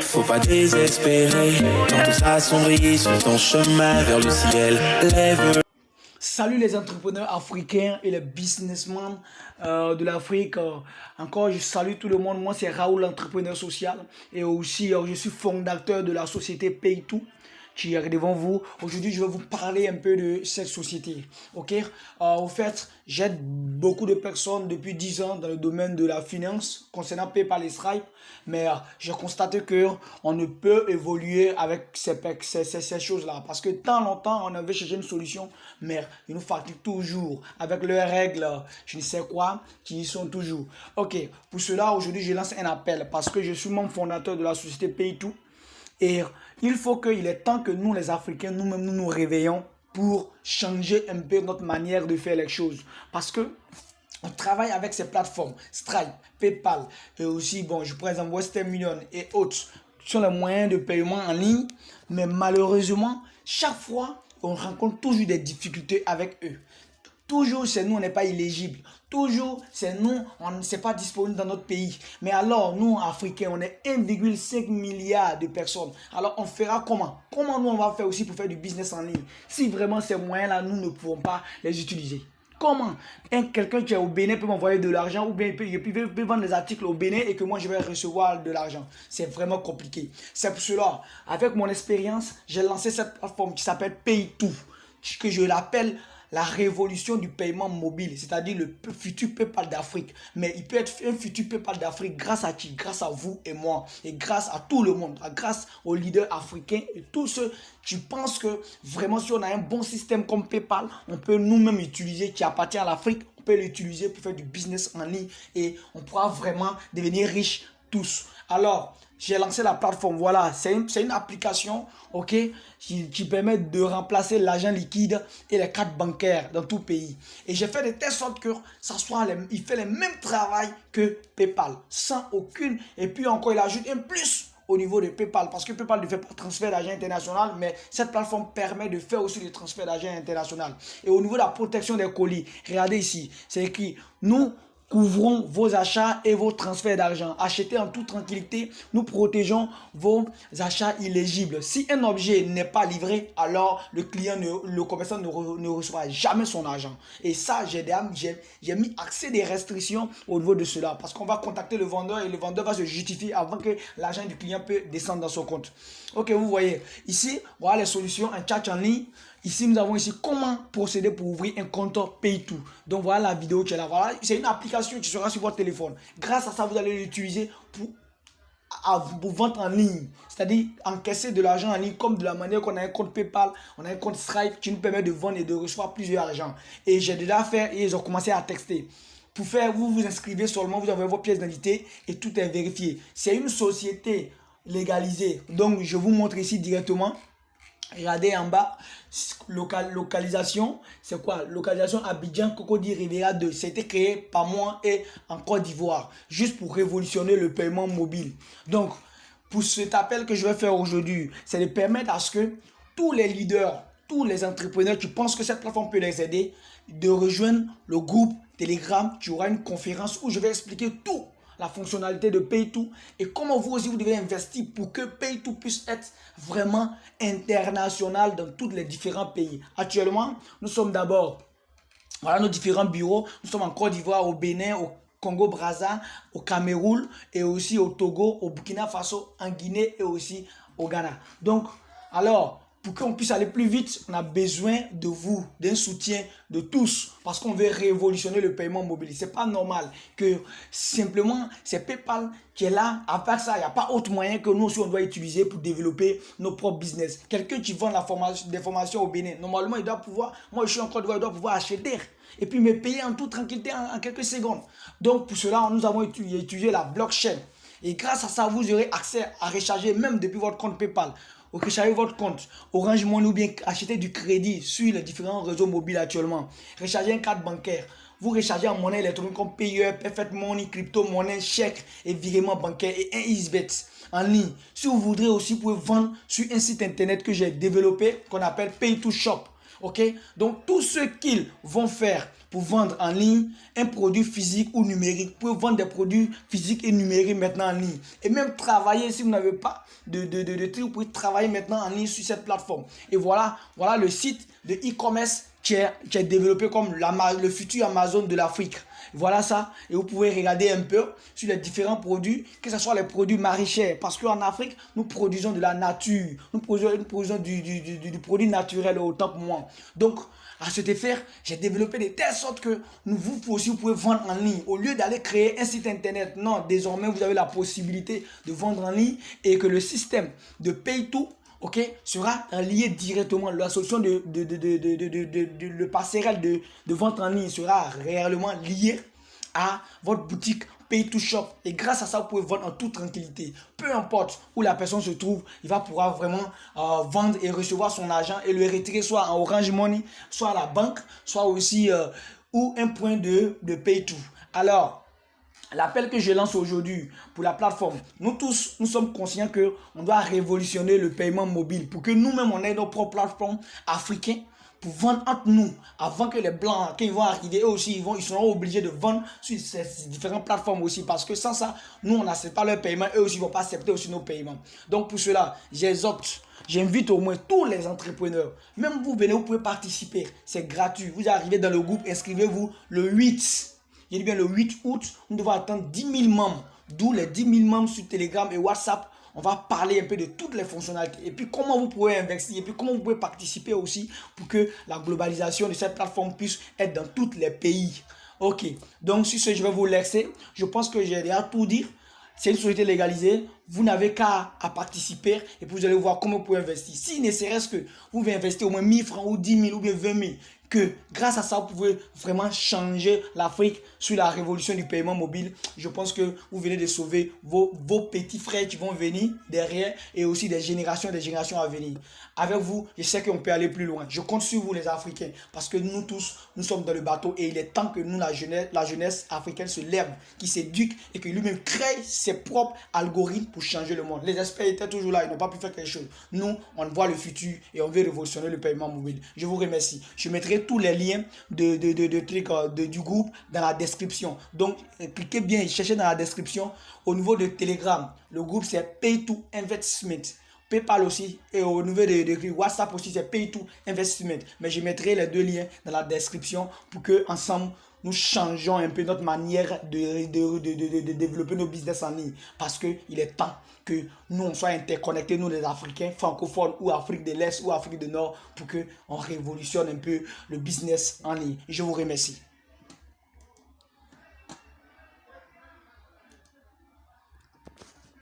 faut pas désespérer. Quand tout ça sombrille sur ton chemin vers le ciel, lève. Salut les entrepreneurs africains et les businessmen de l'Afrique. Encore, je salue tout le monde. Moi, c'est Raoul, l'entrepreneur social. Et aussi, je suis fondateur de la société Pay2 qui est devant vous. Aujourd'hui, je vais vous parler un peu de cette société. Ok. Au fait, j'aide beaucoup de personnes depuis 10 ans dans le domaine de la finance concernant PayPal et Stripe. Mais je constate que on ne peut évoluer avec ces choses-là. Parce que tant longtemps, on avait cherché une solution, mais ils nous fatiguent toujours avec leurs règles, je ne sais quoi, qui y sont toujours. Ok. Pour cela, aujourd'hui, je lance un appel parce que je suis membre fondateur de la société Pay2. Et il faut qu'il est temps que nous, les Africains, nous-mêmes, nous réveillons pour changer un peu notre manière de faire les choses. Parce que on travaille avec ces plateformes, Stripe, PayPal, et aussi, bon, je présente Western Union et autres, sont les moyens de paiement en ligne. Mais malheureusement, chaque fois, on rencontre toujours des difficultés avec eux. Toujours, c'est nous, on n'est pas éligible. Toujours, c'est nous, on ne s'est pas disponible dans notre pays. Mais alors, nous, Africains, on est 1,5 milliard de personnes. Alors, on fera comment? Comment nous, on va faire aussi pour faire du business en ligne? Si vraiment ces moyens-là, nous ne pouvons pas les utiliser. Comment quelqu'un qui est au Bénin peut m'envoyer de l'argent ou bien il peut vendre des articles au Bénin et que moi, je vais recevoir de l'argent? C'est vraiment compliqué. C'est pour cela, avec mon expérience, j'ai lancé cette plateforme qui s'appelle Pay2, que je l'appelle la révolution du paiement mobile, c'est-à-dire le futur PayPal d'Afrique. Mais il peut être un futur PayPal d'Afrique grâce à qui? Grâce à vous et moi. Et grâce à tout le monde. Grâce aux leaders africains et tous ceux qui pensent que vraiment si on a un bon système comme PayPal, on peut nous-mêmes utiliser, qui appartient à l'Afrique, on peut l'utiliser pour faire du business en ligne et on pourra vraiment devenir riche tous. Alors, j'ai lancé la plateforme, voilà, c'est une application, ok, qui permet de remplacer l'argent liquide et les cartes bancaires dans tout pays. Et j'ai fait de telle sorte que ça soit, il fait le même travail que PayPal, sans aucune, et puis encore il ajoute un plus au niveau de PayPal, parce que PayPal ne fait pas de transfert d'argent international, mais cette plateforme permet de faire aussi des transferts d'argent international. Et au niveau de la protection des colis, regardez ici, c'est écrit, nous couvrons vos achats et vos transferts d'argent. Achetez en toute tranquillité. Nous protégeons vos achats illégibles. Si un objet n'est pas livré, alors le client, le commerçant ne reçoit jamais son argent. Et ça, j'ai mis accès des restrictions au niveau de cela. Parce qu'on va contacter le vendeur et le vendeur va se justifier avant que l'argent du client peut descendre dans son compte. Ok, vous voyez. Ici, voilà les solutions, un chat en ligne. Ici, nous avons ici comment procéder pour ouvrir un compte Pay2. Donc, voilà la vidéo qui est là. Voilà, c'est une application qui sera sur votre téléphone. Grâce à ça, vous allez l'utiliser pour vendre en ligne. C'est-à-dire encaisser de l'argent en ligne comme de la manière qu'on a un compte PayPal, on a un compte Stripe qui nous permet de vendre et de recevoir plusieurs argent. Et j'ai déjà fait et ils ont commencé à texter. Pour faire, vous vous inscrivez seulement, vous avez vos pièces d'identité et tout est vérifié. C'est une société légalisée. Donc, je vous montre ici directement. Regardez en bas, localisation, c'est quoi? Localisation Abidjan Cocody Rivera 2. C'était créé par moi et en Côte d'Ivoire, juste pour révolutionner le paiement mobile. Donc, pour cet appel que je vais faire aujourd'hui, c'est de permettre à ce que tous les leaders, tous les entrepreneurs qui pensent que cette plateforme peut les aider, de rejoindre le groupe Telegram. Tu auras une conférence où je vais expliquer tout. La fonctionnalité de Pay2 et comment vous aussi vous devez investir pour que Pay2 puisse être vraiment international dans tous les différents pays. Actuellement, nous sommes d'abord, voilà nos différents bureaux, nous sommes en Côte d'Ivoire, au Bénin, au Congo-Brazza, au Cameroun et aussi au Togo, au Burkina Faso, en Guinée et aussi au Ghana. Donc, alors, pour qu'on puisse aller plus vite, on a besoin de vous, d'un soutien de tous, parce qu'on veut révolutionner le paiement mobile. C'est pas normal que simplement c'est PayPal qui est là. À part ça, il n'y a pas autre moyen que nous aussi on doit utiliser pour développer nos propres business. Quelqu'un qui vend des formations au Bénin, normalement il doit pouvoir, moi je suis en Côte d'Ivoire, il doit pouvoir acheter et puis me payer en toute tranquillité en quelques secondes. Donc pour cela, nous avons utilisé la blockchain. Et grâce à ça, vous aurez accès à recharger même depuis votre compte PayPal. Recharger votre compte Orange Money ou bien acheter du crédit sur les différents réseaux mobiles actuellement. Recharger une carte bancaire. Vous rechargez en monnaie électronique comme Payeer, Perfect Money, crypto, monnaie, chèque et virement bancaire et un EasyBet en ligne. Si vous voudrez aussi, vous pouvez vendre sur un site internet que j'ai développé qu'on appelle Pay2Shop. Ok? Donc, tout ce qu'ils vont faire pour vendre en ligne un produit physique ou numérique, pour vendre des produits physiques et numériques maintenant en ligne. Et même travailler, si vous n'avez pas de truc, vous pouvez travailler maintenant en ligne sur cette plateforme. Et voilà le site de e-commerce qui est développé comme le futur Amazon de l'Afrique. Voilà ça. Et vous pouvez regarder un peu sur les différents produits, que ce soit les produits maraîchers. Parce qu'en Afrique, nous produisons de la nature. Nous produisons du produit naturel autant que moi. Donc, à cet effet, j'ai développé de telle sorte que vous aussi, vous pouvez vendre en ligne. Au lieu d'aller créer un site internet, non, désormais, vous avez la possibilité de vendre en ligne et que le système de Pay-to sera lié directement. La solution le passerelle de vente en ligne sera réellement liée à votre boutique Pay to Shop. Et grâce à ça, vous pouvez vendre en toute tranquillité. Peu importe où la personne se trouve, il va pouvoir vraiment vendre et recevoir son argent et le retirer soit en Orange Money, soit à la banque, soit aussi ou un point de Pay to. Alors, l'appel que je lance aujourd'hui pour la plateforme, nous tous, nous sommes conscients qu'on doit révolutionner le paiement mobile pour que nous-mêmes, on ait nos propres plateformes africaines pour vendre entre nous avant que les Blancs, quand ils vont arriver, eux aussi, ils seront obligés de vendre sur ces différentes plateformes aussi parce que sans ça, nous, on n'accepte pas leur paiement, eux aussi, ils ne vont pas accepter aussi nos paiements. Donc, pour cela, j'invite au moins tous les entrepreneurs, même vous venez, vous pouvez participer, c'est gratuit. Vous arrivez dans le groupe, inscrivez-vous le 8. Je dis bien le 8 août, nous devons attendre 10 000 membres, d'où les 10 000 membres sur Telegram et WhatsApp. On va parler un peu de toutes les fonctionnalités et puis comment vous pouvez investir et puis comment vous pouvez participer aussi pour que la globalisation de cette plateforme puisse être dans tous les pays. Ok, donc sur ce, je vais vous laisser. Je pense que j'ai déjà tout dit. C'est une société légalisée. Vous n'avez qu'à participer et puis vous allez voir comment vous pouvez investir. Si ne serait-ce que vous pouvez investir au moins 1000 francs ou 10 000 ou bien 20 000, que grâce à ça, vous pouvez vraiment changer l'Afrique sur la révolution du paiement mobile. Je pense que vous venez de sauver vos petits frères qui vont venir derrière et aussi des générations à venir. Avec vous, je sais qu'on peut aller plus loin. Je compte sur vous les Africains parce que nous tous, nous sommes dans le bateau et il est temps que nous, la jeunesse africaine se lève, qui s'éduque et que lui-même crée ses propres algorithmes pour changer le monde. Les experts étaient toujours là, ils n'ont pas pu faire quelque chose. Nous, on voit le futur et on veut révolutionner le paiement mobile. Je vous remercie. Je mettrai tous les liens du groupe dans la description. Donc, cliquez bien et cherchez dans la description. Au niveau de Telegram, le groupe c'est Pay to Investment. PayPal aussi et au niveau de WhatsApp aussi c'est Pay to Investment. Mais je mettrai les deux liens dans la description pour que ensemble nous changeons un peu notre manière de développer nos business en ligne. Parce qu'il est temps que nous on soit interconnectés, nous les Africains francophones ou Afrique de l'Est ou Afrique du Nord pour qu'on révolutionne un peu le business en ligne. Je vous remercie.